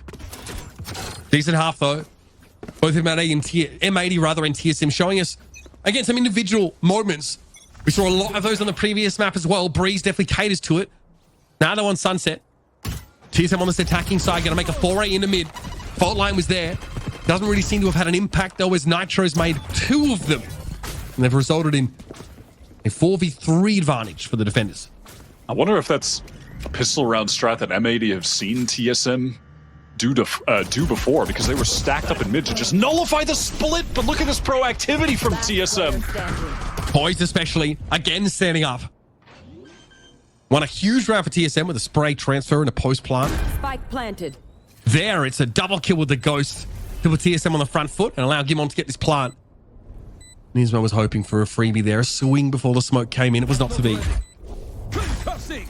Decent half, though. Both M80 and TSM showing us, again, some individual moments. We saw a lot of those on the previous map as well. Breeze definitely caters to it. Now they're on Sunset. TSM on this attacking side, going to make a foray into mid. Fault line was there. Doesn't really seem to have had an impact, though, as Nitro's made 2 of them. And they've resulted in A 4v3 advantage for the defenders. I wonder if that's a pistol round strat that M80 have seen TSM do before, because they were stacked up in mid to just nullify the split. But look at this proactivity from TSM. Poised especially, again standing up. Won a huge round for TSM with a spray transfer and a post plant. Spike planted. There, it's a double kill with the Ghost to put TSM on the front foot and allow Gimon to get this plant. Nismo was hoping for a freebie there, a swing before the smoke came in. It was not to be.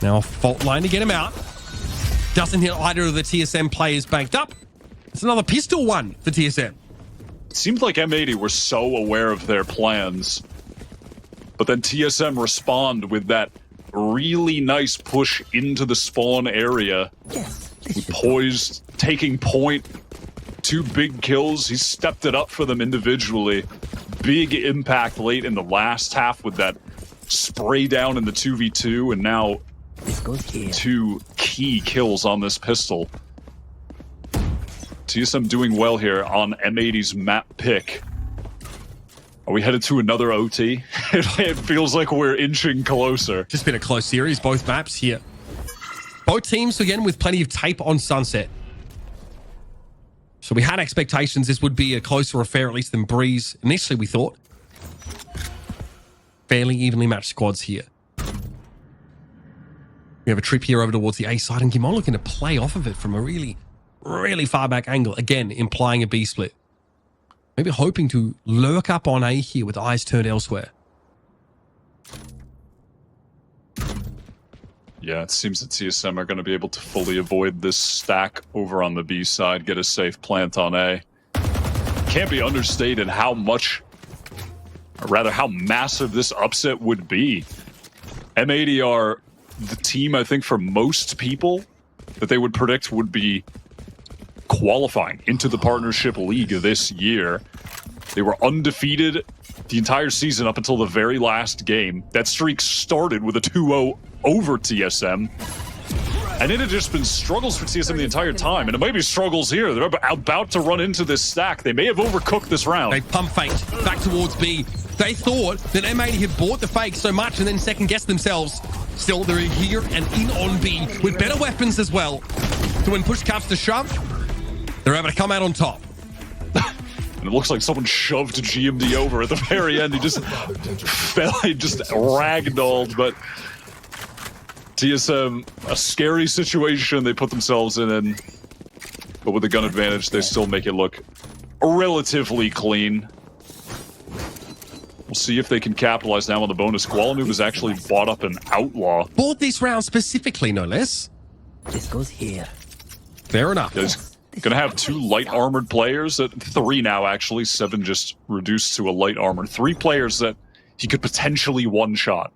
Now a fault line to get him out. Doesn't hit either of the TSM players banked up. It's another pistol one for TSM. It seemed like M80 were so aware of their plans, but then TSM respond with that really nice push into the spawn area. Poised, taking point. 2 big kills. He stepped it up for them individually. Big impact late in the last half with that spray down in the 2v2, and now 2 key kills on this pistol. TSM doing well here on M80's map pick. Are we headed to another OT? It feels like we're inching closer. Just been a close series, both maps here. Both teams, again, with plenty of tape on Sunset. So we had expectations this would be a closer affair, at least than Breeze. Initially, we thought. Fairly evenly matched squads here. We have a trip here over towards the A side, and Gimon looking to play off of it from a really, really far back angle. Again, implying a B split. Maybe hoping to lurk up on A here with eyes turned elsewhere. Yeah, it seems that TSM are going to be able to fully avoid this stack over on the B side, get a safe plant on A. Can't be understated how much, or rather how massive this upset would be. M80 are the team, I think, for most people that they would predict would be qualifying into the Partnership League this year. They were undefeated the entire season up until the very last game. That streak started with a 2-0 over TSM. And it had just been struggles for TSM the entire time. And it might be struggles here. They're about to run into this stack. They may have overcooked this round. They pump faked back towards B. They thought that M80 had bought the fake so much and then second-guessed themselves. Still, they're here and in on B with better weapons as well. So when push comes to shove, they're able to come out on top. And it looks like someone shoved GMD over at the very end. He just fell, he just ragdolled. But TSM, a scary situation they put themselves in. But with the gun advantage, they still make it look relatively clean. We'll see if they can capitalize now on the bonus. Qualamoob has actually bought up an Outlaw. Bought this round specifically, no less. This goes here. Fair enough. He's going to have 2 light armored players. 3 now, actually. 7 just reduced to a light armor. 3 players that he could potentially one-shot.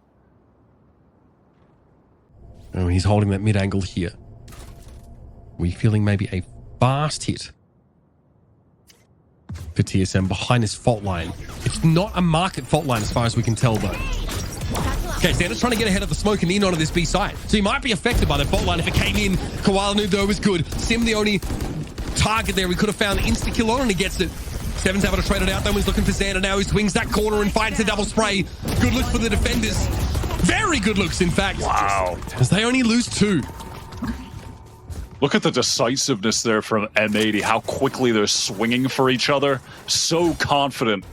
Oh, he's holding that mid-angle here. We feeling maybe a fast hit for TSM behind this fault line. It's not a market fault line as far as we can tell, though. Okay, Xander's trying to get ahead of the smoke and in onto this B side. So he might be affected by the fault line if it came in. Qualamoob, though, was good. Sim, the only target there we could have found insta-kill on, and he gets it. Seven's able to trade it out, though. He's looking for Xander now. He swings that corner and finds a double spray. Good look for the defenders. Very good looks, in fact. Wow. As they only lose 2. Look at the decisiveness there from M80, how quickly they're swinging for each other. So confident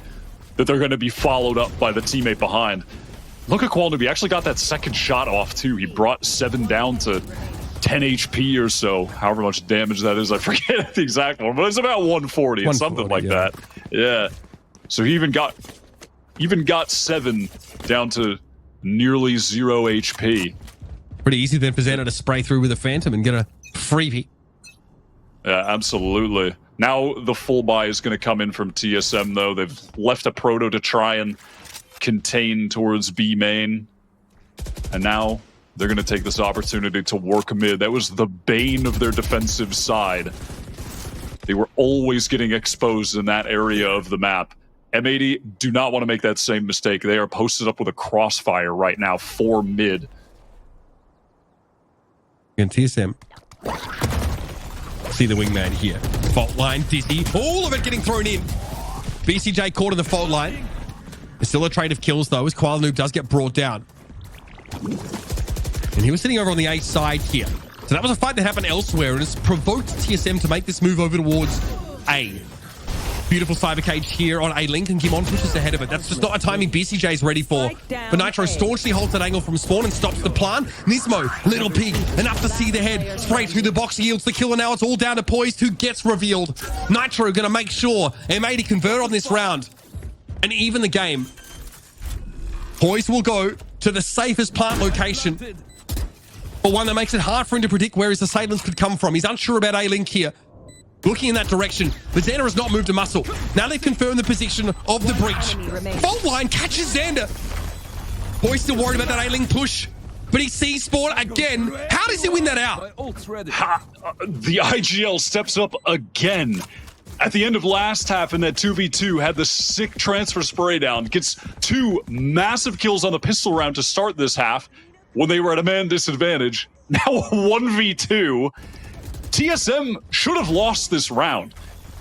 that they're going to be followed up by the teammate behind. Look at Qualamoob, he actually got that second shot off too. He brought 7 down to 10 HP or so, however much damage that is. I forget the exact one, but it's about 140 or something like that. Yeah. So he even got 7 down to nearly 0 HP. Pretty easy then for Xander to spray through with a Phantom and get a freebie. Yeah, absolutely. Now the full buy is going to come in from TSM, though. They've left a Proto to try and contain towards B main. And now they're going to take this opportunity to work mid. That was the bane of their defensive side. They were always getting exposed in that area of the map. M80 do not want to make that same mistake. They are posted up with a crossfire right now for mid. And TSM. See the wingman here. Fault line, Dizzy. All of it getting thrown in. BCJ caught in the fault line. Still a trade of kills, though, as Koala Noob does get brought down. And he was sitting over on the A side here. So that was a fight that happened elsewhere, and it's provoked TSM to make this move over towards A. Beautiful cyber cage here on A-Link, and Gimon pushes ahead of it. That's just not a timing BCJ is ready for. But Nitro staunchly holds that angle from spawn and stops the plan. Nismo, Little Pig, enough to see the head. Straight through the box, yields the kill, and now it's all down to Poised, who gets revealed. Nitro going to make sure M80 convert on this round and even the game. Poised will go to the safest plant location, but one that makes it hard for him to predict where his assailants could come from. He's unsure about A-Link here. Looking in that direction, but Xander has not moved a muscle. Now they've confirmed the position of the breach. Fault line catches Xander. Boy's still worried about that A-Link push, but he sees Spawn again. How does he win that out? The IGL steps up again. At the end of last half in that 2v2, had the sick transfer spray down, gets 2 massive kills on the pistol round to start this half when they were at a man disadvantage. Now 1v2. TSM should have lost this round.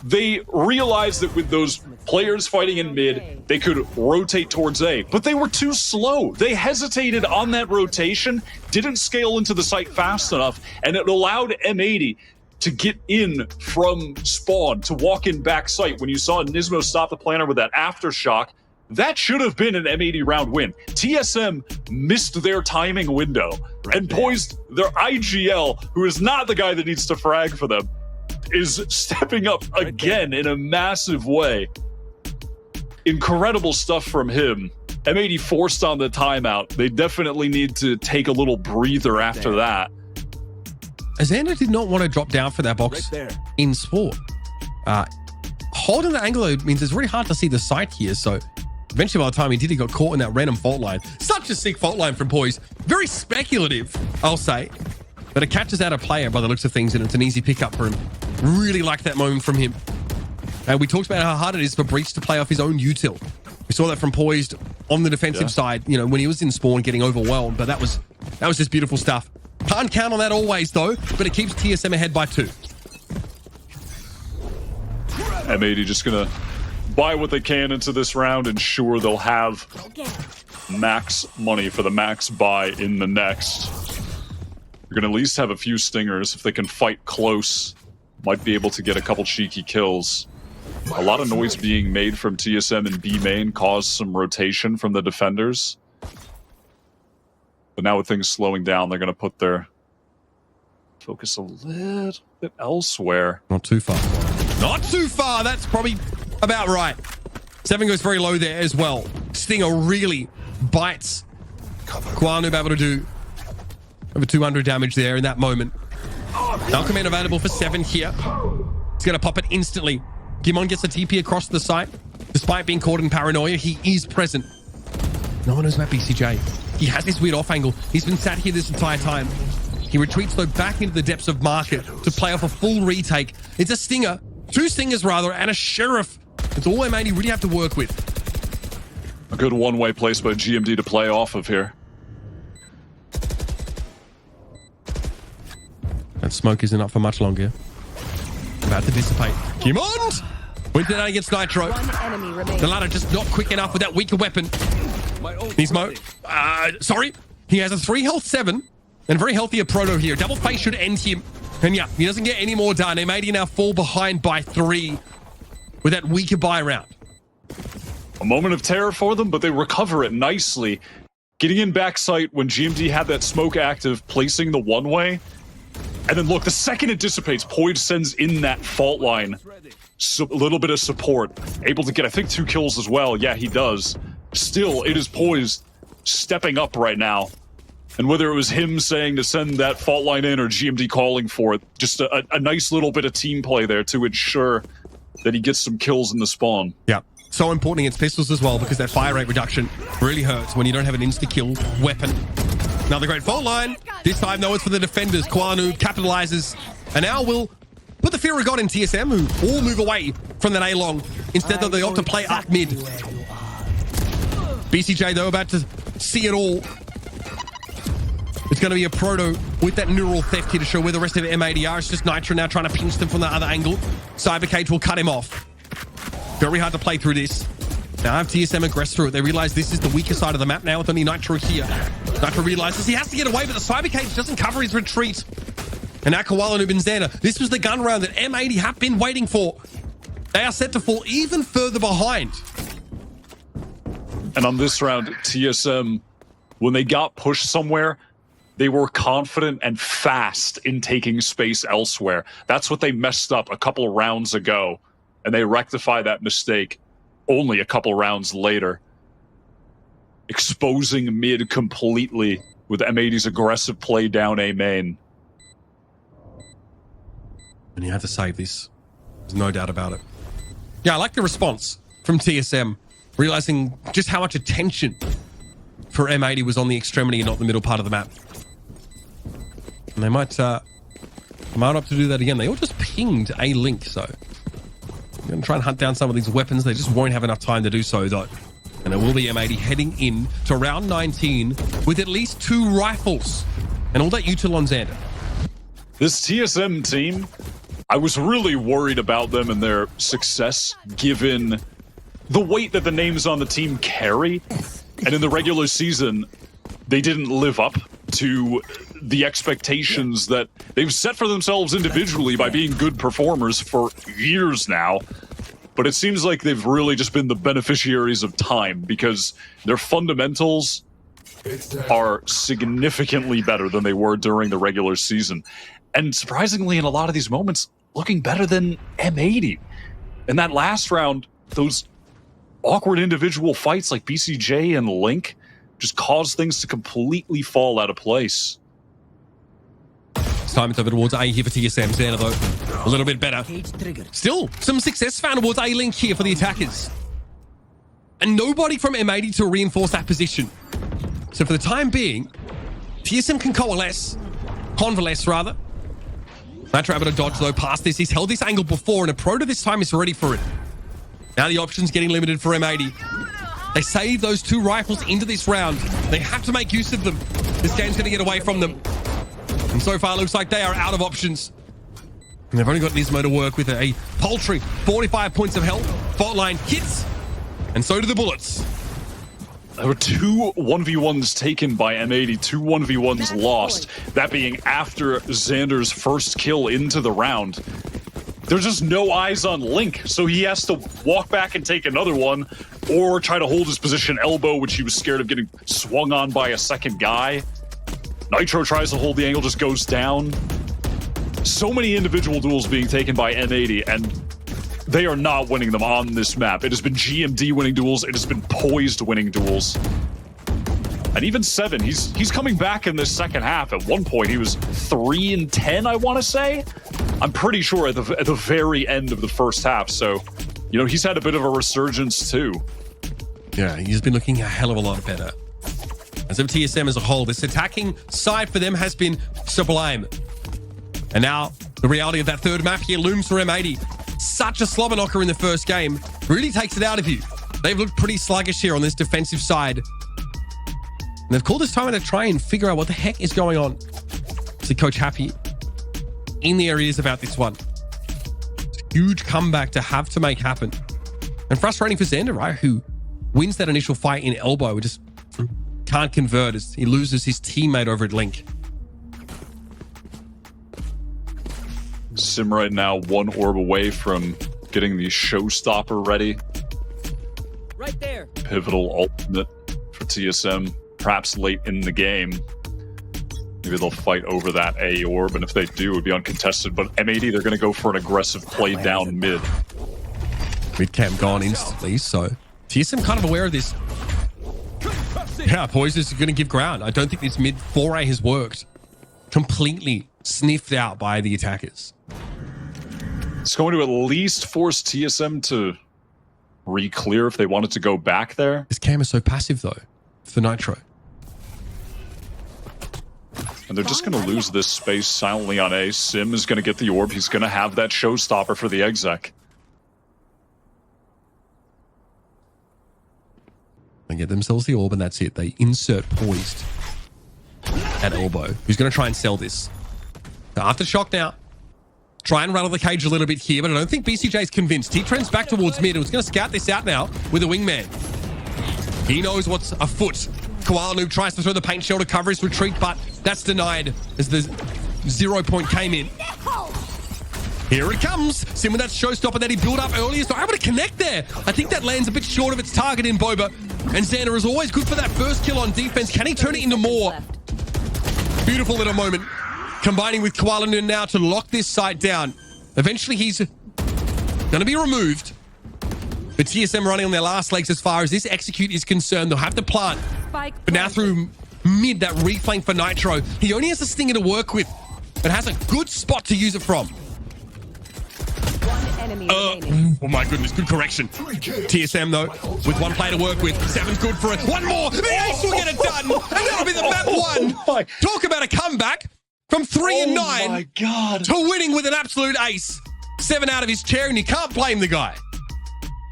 They realized that with those players fighting in mid, they could rotate towards A, but they were too slow. They hesitated on that rotation, didn't scale into the site fast enough, and it allowed M80 to get in from spawn, to walk in back site. When you saw Nismo stop the planner with that aftershock, that should have been an M80 round win. TSM missed their timing window and Poised, their IGL, who is not the guy that needs to frag for them, is stepping up again in a massive way. Incredible stuff from him. M80 forced on the timeout. They definitely need to take a little breather after that. Xander did not want to drop down for that box in sport. Holding the angle means it's really hard to see the site here, so eventually by the time he did, he got caught in that random fault line. Such a sick fault line from Poise. Very speculative, I'll say. But it catches out a player by the looks of things, and it's an easy pickup for him. Really like that moment from him. And we talked about how hard it is for Breach to play off his own util. We saw that from Poised on the defensive side, you know, when he was in spawn getting overwhelmed. But that was just beautiful stuff. Can't count on that always, though, but it keeps TSM ahead by 2. M80 just going to buy what they can into this round, ensure they'll have max money for the max buy in the next. You're going to at least have a few stingers. If they can fight close, might be able to get a couple cheeky kills. A lot of noise being made from TSM and B main caused some rotation from the defenders. But now with things slowing down, they're going to put their focus a little bit elsewhere. Not too far. Not too far. That's probably about right. 7 goes very low there as well. Stinger really bites. Kwanu able to do over 200 damage there in that moment. Now command available for 7 here. He's going to pop it instantly. Gimon gets a TP across the site. Despite being caught in paranoia, he is present. No one knows about BCJ. He has this weird off angle. He's been sat here this entire time. He retreats though back into the depths of market to play off a full retake. It's a stinger. 2 stingers rather, and a sheriff. It's all M80 really have to work with. A good one-way place by GMD to play off of here. That smoke isn't up for much longer. About to dissipate. Gimon! Went down against Nitro. The ladder just not quick enough with that weaker weapon. Nismo. Sorry. He has a 3 health 7 and very healthy a proto here. Double face should end him. And yeah, he doesn't get any more done. M80 now fall behind by 3 with that weaker buy round. A moment of terror for them, but they recover it nicely. Getting in backside when GMD had that smoke active, placing the one-way. And then look, the second it dissipates, Poid sends in that fault line. So, a little bit of support. Able to get, I think, 2 kills as well. Yeah, he does. Still, it is Poised stepping up right now. And whether it was him saying to send that fault line in or GMD calling for it, just a nice little bit of team play there to ensure that he gets some kills in the spawn. Yeah. So important against pistols as well, because that fire rate reduction really hurts when you don't have an insta-kill weapon. Another great fault line. This time, though, it's for the defenders. Kwanu capitalizes. And now will put the fear of God in TSM, who all move away from that A-long. Instead, though, they opt to play up mid. BCJ, though, about to see it all. It's going to be a proto with that neural theft here to show where the rest of M80 are. It's just Nitro now trying to pinch them from the other angle. Cyber Cage will cut him off. Very hard to play through this. Now have TSM aggress through it. They realize this is the weaker side of the map now with only Nitro here. Nitro realizes he has to get away, but the Cyber Cage doesn't cover his retreat. And now Koala Noob and Xander. This was the gun round that M80 have been waiting for. They are set to fall even further behind. And on this round, TSM, when they got pushed somewhere, they were confident and fast in taking space elsewhere. That's what they messed up a couple of rounds ago. And they rectified that mistake only a couple rounds later. Exposing mid completely with M80's aggressive play down A main. And you have to save this. There's no doubt about it. Yeah, I like the response from TSM, realizing just how much attention for M80 was on the extremity and not the middle part of the map. And they might opt to do that again. They all just pinged a link, so I'm going to try and hunt down some of these weapons. They just won't have enough time to do so, though. And it will be M80 heading in to round 19 with at least 2 rifles. And all that util on Xander. This TSM team, I was really worried about them and their success given the weight that the names on the team carry. And in the regular season, they didn't live up to the expectations that they've set for themselves individually by being good performers for years now. But it seems like they've really just been the beneficiaries of time because their fundamentals are significantly better than they were during the regular season. And surprisingly, in a lot of these moments, looking better than M80. In that last round, those awkward individual fights like BCJ and Link just caused things to completely fall out of place. Time it's over towards A here for TSM. Xander, though, a little bit better. Still, some success found towards A link here for the attackers. And nobody from M80 to reinforce that position. So for the time being, TSM can convalesce rather. Nitro able to dodge, though, past this. He's held this angle before, and a Proto this time is ready for it. Now the options getting limited for M80. They save those 2 rifles into this round. They have to make use of them. This game's going to get away from them. And so far, looks like they are out of options. And they've only got Nismo to work with a paltry 45 points of health. Fault line hits, and so do the bullets. There were 2 1v1s taken by M80, 2 1v1s lost. That being after Xander's first kill into the round. There's just no eyes on Link, so he has to walk back and take another one, or try to hold his position elbow, which he was scared of getting swung on by a second guy. Nitro tries to hold the angle, just goes down. So many individual duels being taken by M80, and they are not winning them on this map. It has been GMD winning duels. It has been poised winning duels. And even Seven, he's coming back in this second half. At one point, he was 3-10, I want to say. I'm pretty sure at the very end of the first half. So, you know, he's had a bit of a resurgence too. Yeah, he's been looking a hell of a lot better. As of TSM as a whole, this attacking side for them has been sublime. And now the reality of that third map here looms for M80. Such a slobber knocker in the first game really takes it out of you. They've looked pretty sluggish here on this defensive side. And they've called this time to try and figure out what the heck is going on. See Coach Happy in their ears about this one. It's a huge comeback to have to make happen. And frustrating for Xander, right? Who wins that initial fight in elbow, just can't convert as he loses his teammate over at Link. Sim right now 1 orb away from getting the showstopper ready. Right there. Pivotal ultimate for TSM, perhaps late in the game. Maybe they'll fight over that A orb, and if they do, it would be uncontested. But M80, they're going to go for an aggressive play down mid. Mid camp gone instantly, so TSM kind of aware of this. Yeah, Poise is going to give ground. I don't think this mid foray has worked. Completely sniffed out by the attackers. It's going to at least force TSM to re-clear if they wanted to go back there. This cam is so passive, though, for Nitro. And they're just going to lose this space silently on A. Sim is going to get the orb. He's going to have that showstopper for the exec. They get themselves the orb, and that's it. They insert Poised at elbow. Who's going to try and sell this? Aftershock now. try and rattle the cage a little bit here, but I don't think BCJ is convinced. He trends back towards mid and was going to scout this out now with a wingman. He knows what's afoot. Koala Noob tries to throw the paint shell to cover his retreat, but that's denied as the 0 point came in. Here it comes. Sim with that showstopper that he built up earlier. So able to connect there. I think that lands a bit short of its target in Boba. And Xander is always good for that first kill on defense. Can he turn it into more? Beautiful little moment. Combining with Koala Noob now to lock this site down. Eventually he's going to be removed. But TSM running on their last legs as far as this execute is concerned. They'll have to plant. But now through mid, that reflank for Nitro. He only has a stinger to work with, but has a good spot to use it from. Oh my goodness, good correction. TSM though, with one player to work with. Seven's good for it. One more, the ace will get it done. And that'll be the map one. Talk about a comeback from 3 and 9 my God. to winning with an absolute ace. 7 out of his chair, and you can't blame the guy.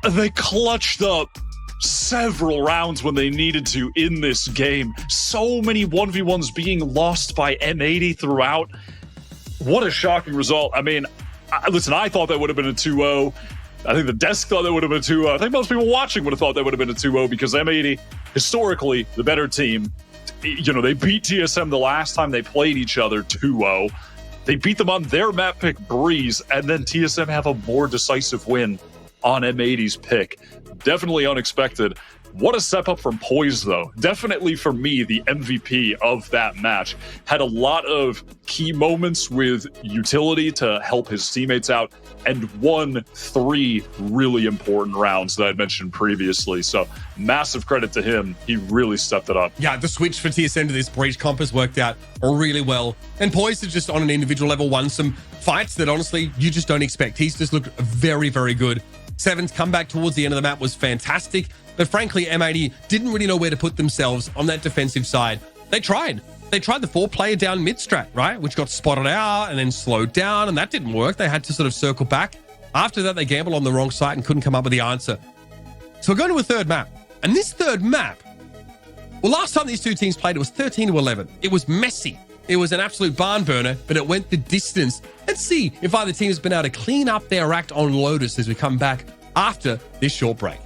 They clutched up several rounds when they needed to in this game. So many 1v1s being lost by M80 throughout. What a shocking result. I mean, listen, I thought that would have been a 2-0. I think the desk thought that would have been a 2-0. I think most people watching would have thought that would have been a 2-0 because M80, historically, the better team. You know, they beat TSM the last time they played each other 2-0. They beat them on their map pick, Breeze, and then TSM have a more decisive win on M80's pick. Definitely unexpected. What a step up from Poise, though. Definitely, for me, the MVP of that match. Had a lot of key moments with utility to help his teammates out and won 3 really important rounds that I'd mentioned previously. So massive credit to him. He really stepped it up. Yeah, the switch for TSM to this Breach comp has worked out really well. And Poise has just, on an individual level, won some fights that, honestly, you just don't expect. He's just looked very, very good. Seven's comeback towards the end of the map was fantastic, but frankly, M80 didn't really know where to put themselves on that defensive side. They tried the 4-player down mid strat, right? Which got spotted out and then slowed down, and that didn't work. They had to sort of circle back. After that, they gambled on the wrong site and couldn't come up with the answer. So we're going to a third map. And this third map, well, last time these two teams played, it was 13-11. It was messy. It was an absolute barn burner, but it went the distance. Let's see if either team has been able to clean up their act on Lotus as we come back after this short break.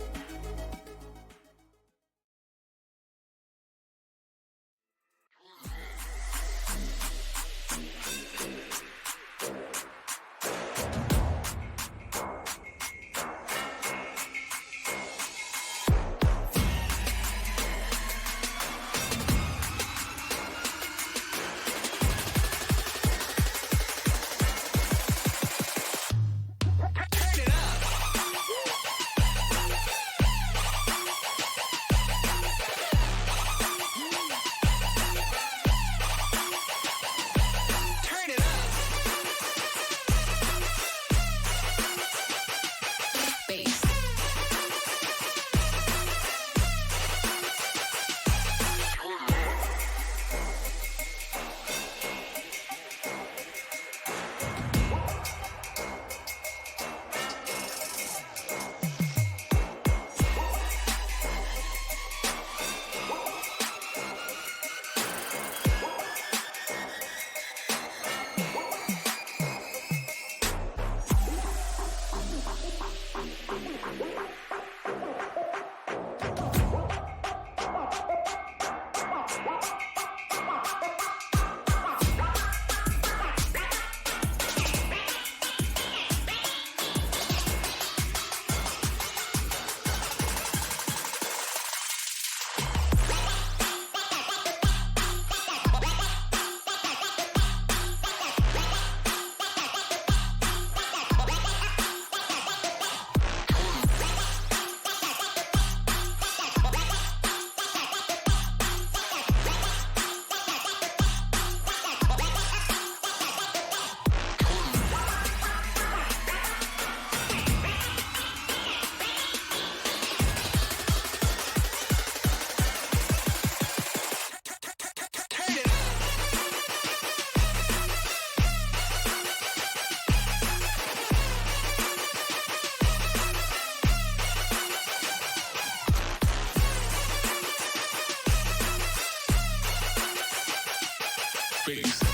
Base.